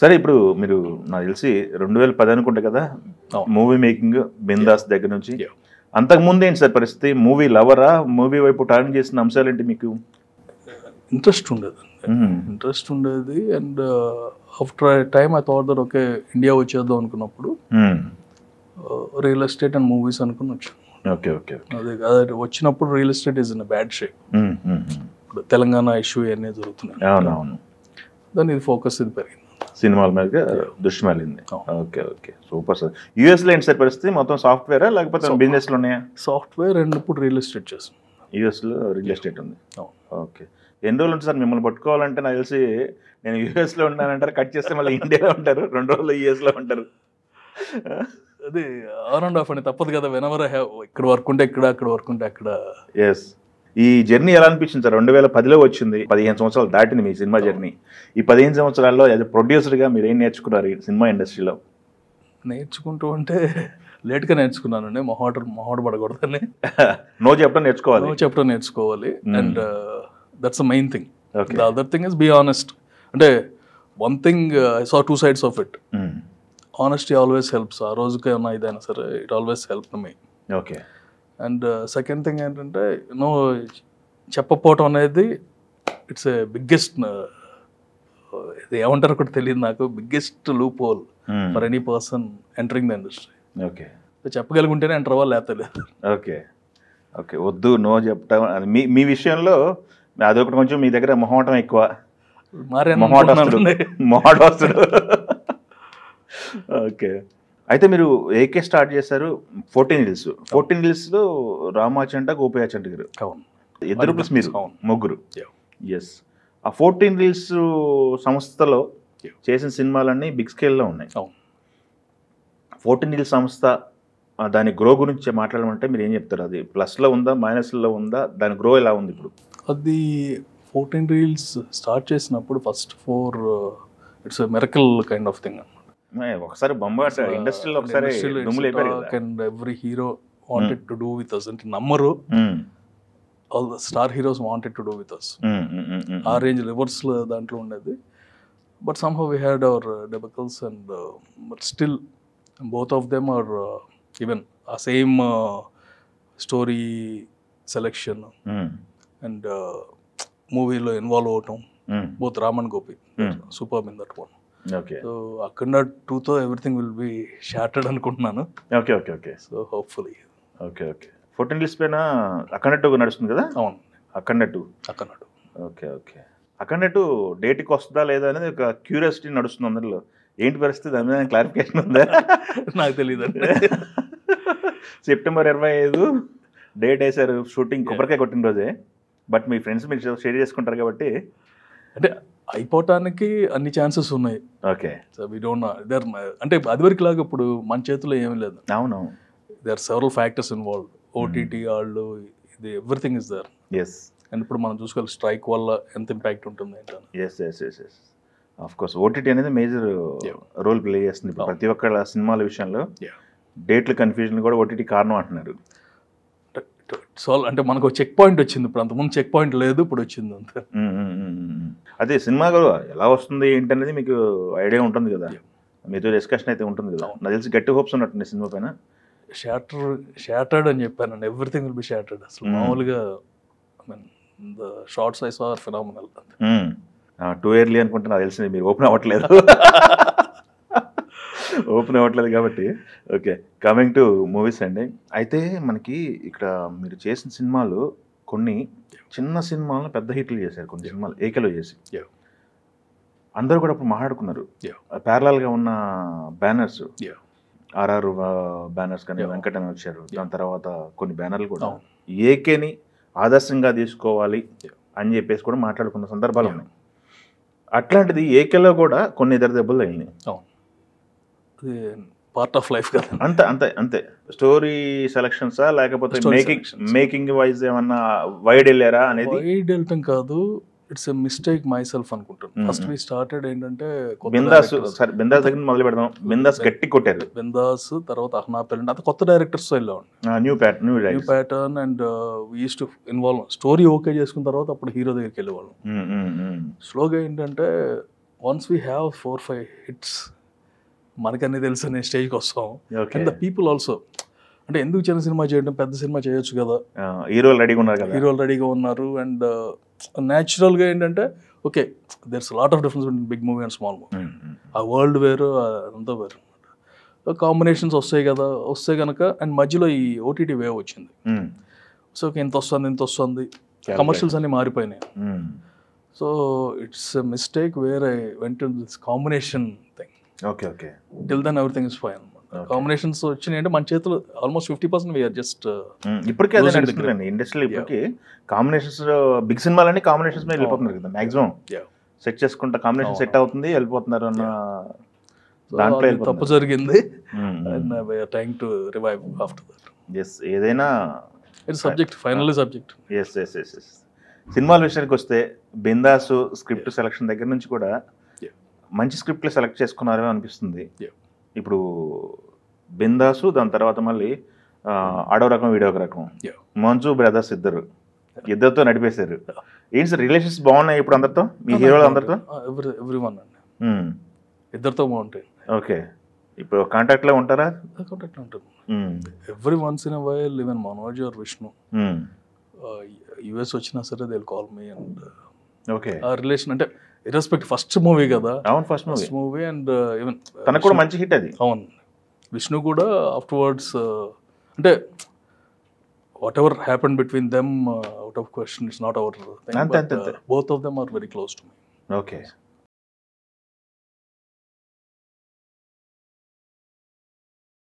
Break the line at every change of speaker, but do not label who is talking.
సరే ఇప్పుడు మీరు నాకు తెలిసి 2010 అనుకుంటా కదా మూవీ మేకింగ్ బిందాస్ దగ్గర నుంచి. అంతకుముందు ఏంటి సార్ పరిస్థితి? మూవీ లవరా? మూవీ వైపు టర్న్ చేసిన అంశాలు ఏంటి మీకు?
ఇంట్రెస్ట్ ఉండేది and after time I thought that okay India వచ్చేద్దాం అనుకున్నప్పుడు రియల్ ఎస్టేట్ అండ్ మూవీస్ అనుకుని వచ్చాను.
ఓకే ఓకే
అదే వచ్చినప్పుడు real estate is in bad shape. ఇప్పుడు తెలంగాణ ఇష్యూ అన్నీ జరుగుతున్నాయి.
అవునవును.
దాని ఇది ఫోకస్ ఇది పెరిగింది,
సినిమాల మీద దృష్టి మళ్ళింది. Okay okay super sir. యూఎస్లో ఏంటి సార్ పరిస్థితి? మొత్తం సాఫ్ట్వేరా లేకపోతే బిజినెస్లు ఉన్నాయా?
సాఫ్ట్వేర్ అండ్ ఇప్పుడు రియల్ ఎస్టేట్ చేస్తాం.
యూఎస్లో రియల్ ఎస్టేట్ ఉంది. ఓకే. ఎన్ని రోజులు ఉంటుంది సార్ మిమ్మల్ని పట్టుకోవాలంటే? నాకు తెలిసి నేను యూఎస్లో ఉన్నానంటారు, కట్ చేస్తే మళ్ళీ ఇండియాలో ఉంటారు, 2 రోజులు యూఎస్లో ఉంటారు.
అది ఆన్ అండ్ ఆఫ్ అని తప్పదు కదా. వెనవర్ ఐ హ్యావ్ ఇక్కడ వర్క్ ఉంటే ఇక్కడ, అక్కడ వర్క్ ఉంటే అక్కడ.
ఎస్. ఈ జర్నీ ఎలా అనిపించింది సార్? 2010లో వచ్చింది, 15 సంవత్సరాలు దాటింది మీ సినిమా జర్నీ. ఈ 15 సంవత్సరాల్లో యాజ్ ప్రొడ్యూసర్గా మీరు ఏం నేర్చుకున్నారు ఈ సినిమా ఇండస్ట్రీలో?
నేర్చుకుంటూ అంటే లేట్గా నేర్చుకున్నానండి. మొహాట పడకూడదని.
నో చెప్పడం
నేర్చుకోవాలి and that's the main thing. The other thing is be honest. అంటే one thing I saw 2 sides of it. Honesty always helps. ఆ రోజుకి ఏమన్నా ఇదైనా సరే it always help me.
Okay.
And second thing ఏంటంటే చెప్పకపోవటం అనేది ఇట్స్ ఏ బిగ్గెస్ట్, ఇది ఏమంటారు ఒకటి తెలియదు నాకు, biggest loophole for any person entering the industry.
Okay.
చెప్పగలుగుంటేనే ఎంటర్ అవ్వాలి, లేకపోతే లేదు.
Okay okay. వద్దు నో చెప్తాం అని మీ విషయంలో అదొకటి కొంచెం మీ దగ్గర మొహమాటం ఎక్కువ. మొహాట వస్తాడు. ఓకే. అయితే మీరు ఏకే స్టార్ట్ చేశారు 14 Hills. 14 Hillsలో రామాచంట, గోపియాచంట గారు ఇద్దరు ప్లస్ మీరు ముగ్గురు. ఎస్. ఆ 14 Hills సంస్థలో చేసిన సినిమాలన్నీ బిగ్ స్కేల్లో ఉన్నాయి. 14 Hills సంస్థ దాని గ్రో గురించి మాట్లాడమంటే మీరు ఏం చెప్తారు? అది ప్లస్లో ఉందా, మైనస్లో ఉందా? దాని గ్రో ఎలా ఉంది ఇప్పుడు?
అది 14 Hills స్టార్ట్ చేసినప్పుడు first 4 it's miracle kind of thing.
ఒకసారి బొమ్మ ఇండస్ట్రీలో ఒకసారి
and every hero wanted to do with us. అంటే నమ్మరు, all the star heroes wanted to do with us. ఆ రేంజ్ రివర్స్ దాంట్లో ఉండేది. But somehow we had our debacles and but still both of them are even a same story selection and మూవీలో involve అవటం. Both Ram and Gopi super in that one.
Okay.
So అఖండ 2తో everything will be shattered అనుకుంటున్నాను.
Okay okay okay.
So hopefully.
Okay okay. 14 Hills పైన అఖండ 2 నడుస్తుంది కదా?
అవును,
అఖండ 2. Okay okay. అఖండ 2 డేట్కి వస్తుందా లేదా అనేది ఒక క్యూరియాసిటీ నడుస్తుంది అందరిలో. ఏంటి పరిస్థితి? దాని మీద క్లారిఫికేషన్ ఉందా?
నాకు తెలియదండి.
సెప్టెంబర్ 25 డేట్ వేశారు. షూటింగ్ కొబ్బరికాయ కొట్టిన రోజే. బట్ మీ ఫ్రెండ్స్ మీరు షేర్ చేసుకుంటారు కాబట్టి
అంటే అయిపోవటానికి అన్ని ఛాన్సెస్ ఉన్నాయి.
Okay.
So we don't know there. అంటే అది వరకు లాగా ఇప్పుడు మన చేతిలో ఏమీ లేదు.
అవును.
There are several factors involved. OTT వాళ్ళు, ఇది everything is there.
Yes.
And ఇప్పుడు మనం చూసుకోవాలి స్ట్రైక్ వల్ల ఎంత ఇంపాక్ట్ ఉంటుంది ఏంటని.
Yes yes yes yes of course. OTT అనేది మేజర్ రోల్ ప్లే చేస్తుంది ప్రతి ఒక్క సినిమాల విషయంలో. డేట్ల కన్ఫ్యూజన్ కూడా ఓటీటీ కారణం అంటున్నారు.
అంటే మనకు చెక్ పాయింట్ వచ్చింది. ఇప్పుడు అంతకుముందు చెక్ పాయింట్ లేదు, ఇప్పుడు వచ్చింది అంతే.
అదే సినిమా ఎలా వస్తుంది ఏంటి అనేది మీకు ఐడియా ఉంటుంది కదా, మీతో డిస్కషన్ అయితే ఉంటుంది కదా. నాకు తెలిసి గట్టి హోప్స్ ఉన్నట్టుంది సినిమా పైన.
షాటర్డ్ అని చెప్పానండి. Everything will be shattered. అసలు మామూలుగా I mean the shorts I saw are phenomenal.
Too early అనుకుంటే నాకు తెలిసింది మీరు ఓపెన్ అవ్వట్లేదు. కాబట్టి ఓకే. కమింగ్ టు మూవీస్ అండి. అయితే మనకి ఇక్కడ మీరు చేసిన సినిమాలు కొన్ని చిన్న సినిమాలను పెద్ద హిట్లు చేశారు. కొన్ని సినిమాలు ఏకేలో చేసి అందరూ కూడా అప్పుడు మాట్లాడుకున్నారు. ప్యారలల్గా ఉన్న బ్యానర్స్, RR బ్యానర్స్ కానీ వెంకటని వచ్చారు. దాని తర్వాత కొన్ని బ్యానర్లు కూడా ఏకేని ఆదర్శంగా తీసుకోవాలి అని చెప్పేసి కూడా మాట్లాడుకున్న సందర్భాలు ఉన్నాయి. అట్లాంటిది ఏకేలో కూడా కొన్ని ఇతర దెబ్బలు తగిలినాయి.
పార్ట్ ఆఫ్ లైఫ్ కదా.
అంతే అంతే అంతే. స్టోరీ సెలక్షన్సా లేకపోతే మేకింగ్ వైజ్ ఏమన్నా వైడ్ వెళ్ళారా అనేది?
వైడ్ వెళ్ళటం కాదు, it's a mistake my self అనుకుంటాను. ఫస్ట్ వి స్టార్టెడ్ ఏంటంటే
బిందాస్ దగ్గర మొదలు పెడదాం. బిందాస్ గట్టి కొట్టారు.
బిందాస్ తర్వాత అహ్నా పెళ్ళి అంత కొత్త డైరెక్టర్స్ వెళ్ళాం. New pattern and we use to involve. Story okay చేసుకున్న తర్వాత అప్పుడు హీరో దగ్గరికి వెళ్ళేవాళ్ళం. స్లోగా ఏంటంటే వన్స్ వీ హ్యావ్ 4-5 హిట్స్ మనకన్నీ తెలుసు అనే స్టేజ్కి వస్తాం.
Okay
and the people also అంటే ఎందుకు చిన్న సినిమా చేయడం, పెద్ద సినిమా చేయొచ్చు కదా,
హీరోలు రెడీగా ఉన్నారు కదా.
హీరోలు రెడీగా ఉన్నారు. అండ్ న్యాచురల్గా ఏంటంటే okay there's lot of difference between big movie and small movie. ఆ వరల్డ్ వేరు, అంతా వేరు అనమాట. కాంబినేషన్స్ వస్తాయి కదా, వస్తే కనుక అండ్ మధ్యలో ఈ ఓటీటీ వేవ్ వచ్చింది. సో ఇంత వస్తుంది, కమర్షియల్స్ అన్నీ మారిపోయినాయి. So it's a mistake where I went to this combination thing.
Okay okay
till then everything is fine. Combinations వచ్చినాయి అంటే మన చేతులు ఆల్మోస్ట్ 50% వీఆర్ జస్ట్
ఇప్పటికే అదే నడుస్తుందండి ఇండస్ట్రీలో. ఇప్పటికీ కాంబినేషన్స్ బిగ్ సినిమాలన్నీ కాంబినేషన్స్ మీద వెళ్ళిపోతున్నారు కదా మ్యాక్సిమం. సెట్ చేసుకుంటా కాంబినేషన్ సెట్ అవుతుంది వెళ్ళిపోతున్నారు అన్న దాంట్లో
తప్పు జరిగింది. And we are trying to revive after that.
Yes ఏదైనా
it's subject, finally subject.
Yes yes yes yes సినిమాల విషయానికి వస్తే బిందాసు స్క్రిప్ట్ సెలక్షన్ దగ్గర నుంచి కూడా మంచి స్క్రిప్ట్లు సెలెక్ట్ చేసుకున్నారేమో అనిపిస్తుంది. ఇప్పుడు బిందాసు, దాని తర్వాత మళ్ళీ ఆడో రకం వీడియో రకం, మంజు బ్రదర్స్ ఇద్దరితో నడిపేశారు. ఏంటి సార్ రిలేషన్స్ బాగున్నాయి ఇప్పుడు అందరితో, మీ హీరోలు అందరితో?
ఎవ్రీవన్ అండి, ఇద్దరితో బాగుంటాయి.
ఓకే ఇప్పుడు కాంటాక్ట్లో ఉంటారా?
కాంటాక్ట్లో ఉంటారు. Every once in a while, even Manoj or Vishnu US వచ్చినా సరే they will call me. And
okay
ఆ రిలేషన్ అంటే ఇర్రెస్పెక్ట్ ఫస్ట్ మూవీ కదా.
అవును ఫస్ట్
మూవీ. అండ్ ఈవెన్
తనకు కూడా మంచి హిట్ అది.
అవును విష్ణు కూడా ఆఫ్టర్వర్డ్స్ అంటే whatever happen between them out of question, it's not our thing, but both of them are very close to me.
Okay